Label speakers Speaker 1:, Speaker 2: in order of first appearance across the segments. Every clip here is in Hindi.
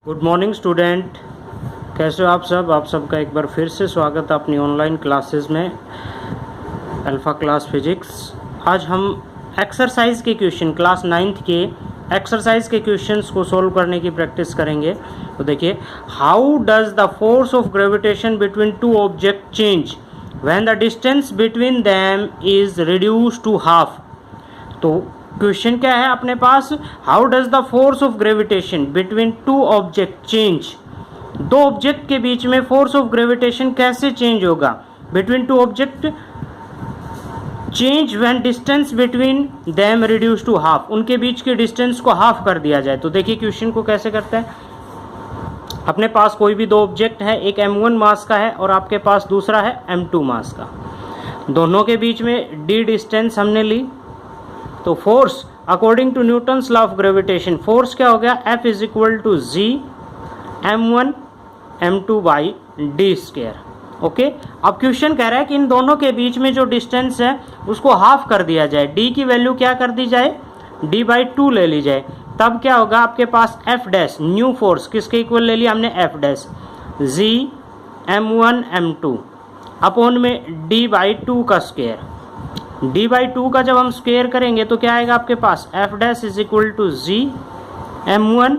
Speaker 1: गुड मॉर्निंग स्टूडेंट, कैसे हो आप सब। आप सबका एक बार फिर से स्वागत है अपनी ऑनलाइन क्लासेस में अल्फ़ा क्लास फिजिक्स। आज हम एक्सरसाइज के क्वेश्चन क्लास 9th के एक्सरसाइज के क्वेश्चंस को सोल्व करने की प्रैक्टिस करेंगे। तो देखिए, how does the force of gravitation between two object change when the distance between them is reduce to half. तो क्वेश्चन क्या है अपने पास, how does the force of gravitation between two object change. दो ऑब्जेक्ट के बीच में फोर्स ऑफ ग्रेविटेशन कैसे चेंज होगा। Between two object change when distance between them reduce to half, उनके बीच के डिस्टेंस को हाफ कर दिया जाए। तो देखिए क्वेश्चन को कैसे करते हैं। अपने पास कोई भी दो ऑब्जेक्ट है, एक m1 मास का है और आपके पास दूसरा है m2 मास का। दोनों के बीच में d डिस्टेंस हमने ली। तो force according to Newton's law of gravitation, force क्या हो गया, F is equal to G m1 m2 by D square. Okay, अब क्वेश्चन कह रहा है कि इन दोनों के बीच में जो डिस्टेंस है उसको हाफ कर दिया जाए। डी की वैल्यू क्या कर दी जाए, d बाई 2 ले ली जाए। तब क्या होगा, आपके पास F डैश न्यू फोर्स किसके इक्वल ले लिया हमने, F डैश जी m1 m2 अपॉन में d बाई 2 का स्क्वायर। d बाई 2 का जब हम स्क्वायर करेंगे तो क्या आएगा आपके पास, F dash is equal to G m1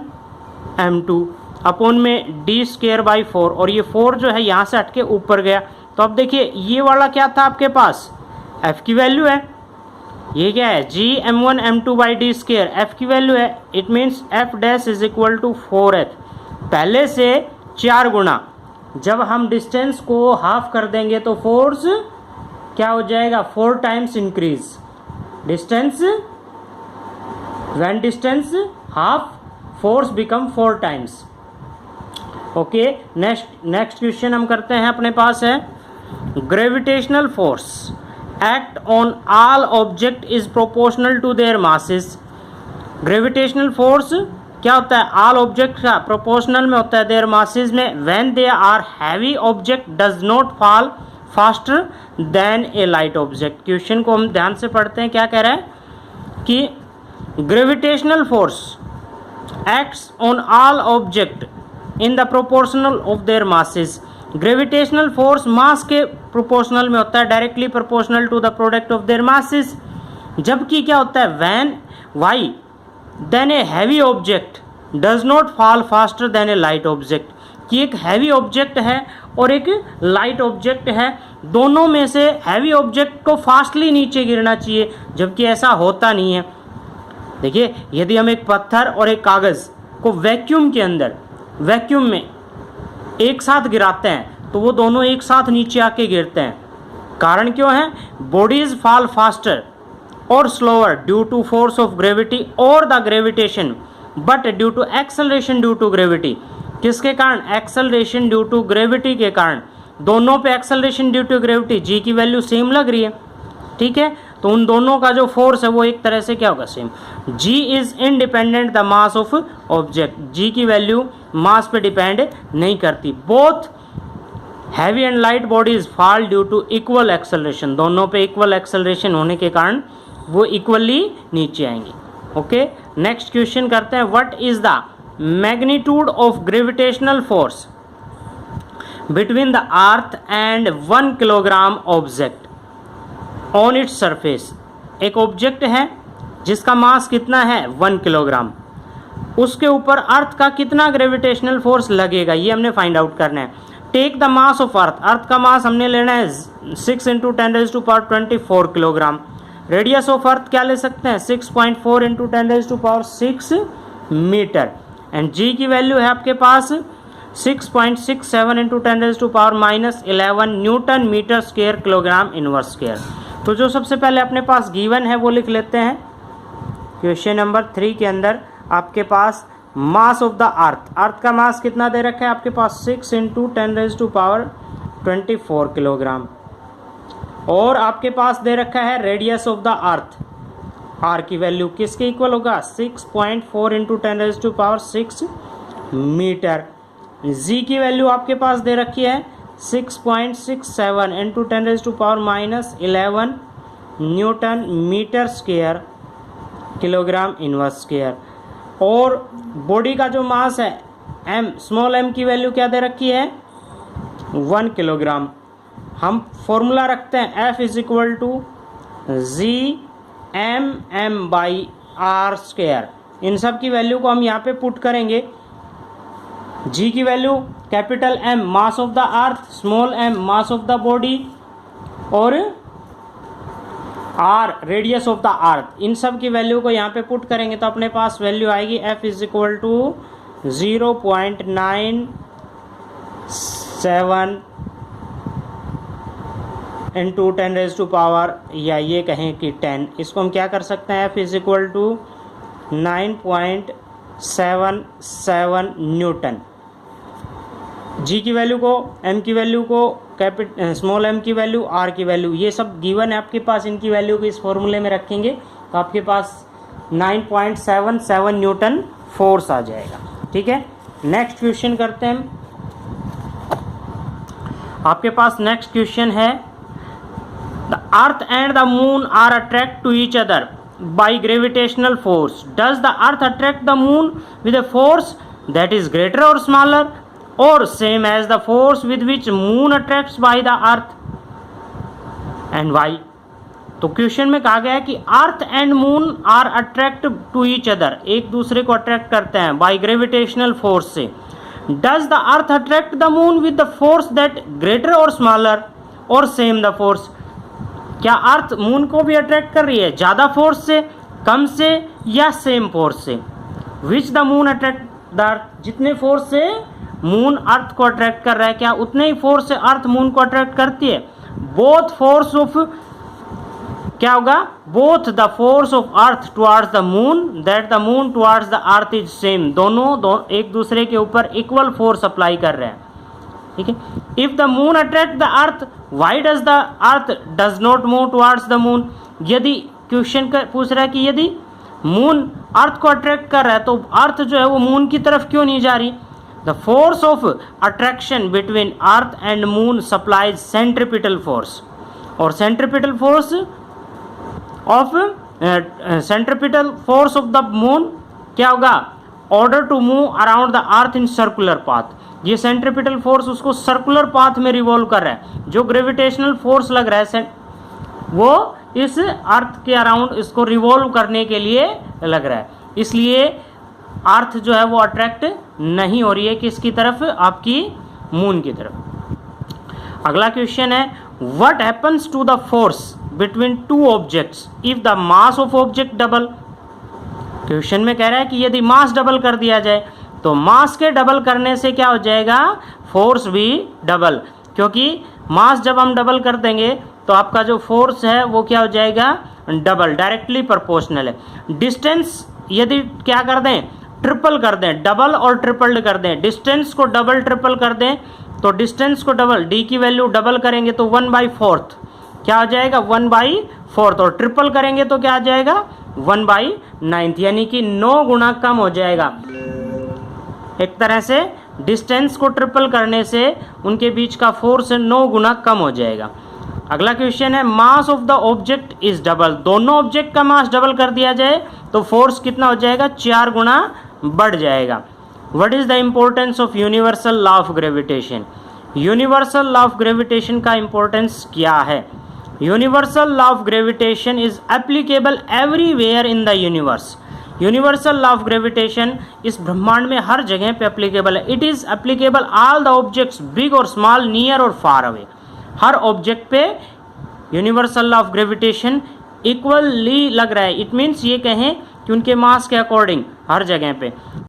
Speaker 1: m2 upon में d स्क्वायर बाई 4। और ये 4 जो है यहाँ से हटके ऊपर गया। तो अब देखिए ये वाला क्या था आपके पास, F की वैल्यू है। ये क्या है, G m1 m2 by D square, F की वैल्यू है। It means F dash is equal to 4F, पहले से 4 गुना। जब हम डिस्टेंस को हाफ कर देंगे तो फोर्स क्या हो जाएगा, 4 times increase distance. When distance half, force become 4 times. Okay, next question हम करते हैं। अपने पास है gravitational force act on all object is proportional to their masses. Gravitational force क्या होता है, ऑल ऑब्जेक्ट का प्रोपोर्शनल में होता है देयर मासेस में। When they are heavy object does not fall faster than a light object. Question को हम ध्यान से पढ़ते हैं। क्या कह रहा है कि gravitational force acts on all object in the proportional of their masses. Gravitational force mass के प्रोपोर्शनल में होता है, directly proportional to the product of their masses. जबकि क्या होता है, when why then a heavy object does not fall faster than a light object. कि एक हैवी ऑब्जेक्ट है और एक लाइट ऑब्जेक्ट है, दोनों में से हैवी ऑब्जेक्ट को फास्टली नीचे गिरना चाहिए, जबकि ऐसा होता नहीं है। देखिए, यदि हम एक पत्थर और एक कागज़ को वैक्यूम के अंदर, वैक्यूम में एक साथ गिराते हैं तो वो दोनों एक साथ नीचे आके गिरते हैं। कारण क्यों है, बॉडीज फॉल फास्टर और slower due to force of gravity और the gravitation, but due to acceleration due to gravity. किसके कारण, एक्सेलरेशन ड्यू टू ग्रेविटी के कारण। दोनों पे एक्सेलरेशन ड्यू टू ग्रेविटी, जी की वैल्यू सेम लग रही है, ठीक है। तो उन दोनों का जो फोर्स है वो एक तरह से क्या होगा, same. G is independent the mass of object, G की वैल्यू मास पे डिपेंड नहीं करती। Both heavy and light bodies fall due to equal acceleration, दोनों पे इक्वल एक्सेलरेशन होने के कारण वो इक्वली नीचे आएंगे। ओके, नेक्स्ट क्वेश्चन करते हैं। What is the magnitude of gravitational force between the earth and 1 kilogram object on its surface. एक ऑब्जेक्ट है जिसका मास कितना है, 1 किलोग्राम, उसके ऊपर अर्थ का कितना ग्रेविटेशनल फोर्स लगेगा, ये हमने फाइंड आउट करना है। Take the mass of earth, earth का मास हमने लेना है 6 × 10⁻24 किलोग्राम। रेडियस ऑफ अर्थ क्या ले सकते हैं, 6.4 × 10⁻6 मीटर। एंड जी की वैल्यू है आपके पास 6.67 × 10⁻11 newton metre square kilogram inverse square. तो जो सबसे पहले अपने पास गिवन है वो लिख लेते हैं। क्वेश्चन नंबर 3 के अंदर आपके पास मास ऑफ द अर्थ, अर्थ का मास कितना दे रखा है आपके पास, 6 × 10⁻24 किलोग्राम। और आपके पास दे रखा है radius of the earth, R की वैल्यू किसके इक्वल होगा, 6.4 × 10⁻6 मीटर। जी की वैल्यू आपके पास दे रखी है 6.67 × 10⁻11 newton metre square kilogram inverse square. और बॉडी का जो मास है m, स्मॉल m की वैल्यू क्या दे रखी है 1 किलोग्राम। हम फॉर्मूला रखते हैं F is equal to Gm/r²। इन सब की वैल्यू को हम यहाँ पे पुट करेंगे। G की value capital M mass of the earth, small m mass of the body और R radius of the earth. इन सब की वैल्यू को यहाँ पे पुट करेंगे तो अपने पास वैल्यू आएगी F is equal to 0.97 into 10⁻⁴, या ये कहें कि 10। इसको हम क्या कर सकते हैं F is equal to 9.77 newton. G की वैल्यू को, M की वैल्यू को, स्मॉल m की वैल्यू, R की वैल्यू, ये सब गिवन है आपके पास। इनकी वैल्यू को इस फॉर्मूले में रखेंगे तो आपके पास 9.77 न्यूटन फोर्स आ जाएगा। ठीक है, नेक्स्ट क्वेश्चन करते हैं हम। आपके पास नेक्स्ट क्वेश्चन है, the earth and the moon are attract to each other by gravitational force. Does the earth attract the moon with a force that is greater or smaller or same as the force with which moon attracts by the earth and why? तो क्वेश्चन में कहा गया है कि earth and moon are attract to each other, एक दूसरे को अट्रैक्ट करते हैं बाय ग्रेविटेशनल फोर्स से। Does the earth attract the moon with the force that greater or smaller or same the force? क्या अर्थ मून को भी अट्रैक्ट कर रही है, ज़्यादा फोर्स से, कम से, या सेम फोर्स से? Which the moon attract the earth, जितने फोर्स से मून अर्थ को अट्रैक्ट कर रहा है क्या उतने ही फोर्स से अर्थ मून को अट्रैक्ट करती है? बोथ फोर्स ऑफ, क्या होगा, both the force of earth towards the moon that the moon towards the earth is same. दोनों एक दूसरे के ऊपर इक्वल फोर्स अप्लाई कर रहे हैं। ठीक है, if the moon attract the earth why does the earth does not move towards the moon? यदि क्वेश्चन पूछ रहा है कि यदि मून अर्थ को अट्रैक्ट कर रहा है तो अर्थ जो है वो मून की तरफ क्यों नहीं जा रही? The force of attraction between earth and moon supplies centripetal force, और centripetal force of the moon क्या होगा? Order to move around the earth in circular path। ये centripetal force उसको circular path में रिवॉल्व कर रहा है। जो ग्रेविटेशनल फोर्स लग रहा है वो इस अर्थ के अराउंड इसको रिवॉल्व करने के लिए लग रहा है, इसलिए अर्थ जो है वो अट्रैक्ट नहीं हो रही है किसकी तरफ? आपकी मून की तरफ। अगला क्वेश्चन है, what happens to the force between two objects if the mass of object double? Question में कह रहा है कि यदि मास डबल कर दिया जाए तो मास के डबल करने से क्या हो जाएगा? फोर्स भी डबल, क्योंकि मास जब हम डबल कर देंगे तो आपका जो फोर्स है वो क्या हो जाएगा? डबल, डायरेक्टली प्रोपोर्शनल है। डिस्टेंस यदि क्या कर दें? ट्रिपल कर दें, डबल और ट्रिपल्ड कर दें। डिस्टेंस को डबल ट्रिपल कर दें तो डिस्टेंस को डबल, डी की वैल्यू डबल करेंगे तो 1/4 क्या आ जाएगा? 1/4, और ट्रिपल करेंगे तो क्या आ जाएगा? 1/9, यानी कि 9 गुना कम हो जाएगा। एक तरह से डिस्टेंस को ट्रिपल करने से उनके बीच का फोर्स 9 गुना कम हो जाएगा। अगला क्वेश्चन है, मास of the object is double. दोनों ऑब्जेक्ट का मास डबल कर दिया जाए तो फोर्स कितना हो जाएगा? 4 गुना बढ़ जाएगा। What is the importance of universal law of gravitation? Universal law of gravitation का इम्पोर्टेंस क्या है? Universal law of gravitation is applicable everywhere in the universe. Universal law of gravitation इस ब्रह्मांड में हर जगह पे एप्लीकेबल है। It is applicable all the objects big और स्मॉल, नियर और फार अवे। हर ऑब्जेक्ट पे universal law of gravitation equally लग रहा है। इट मीन्स ये कहें कि उनके मास के अकॉर्डिंग हर जगह पे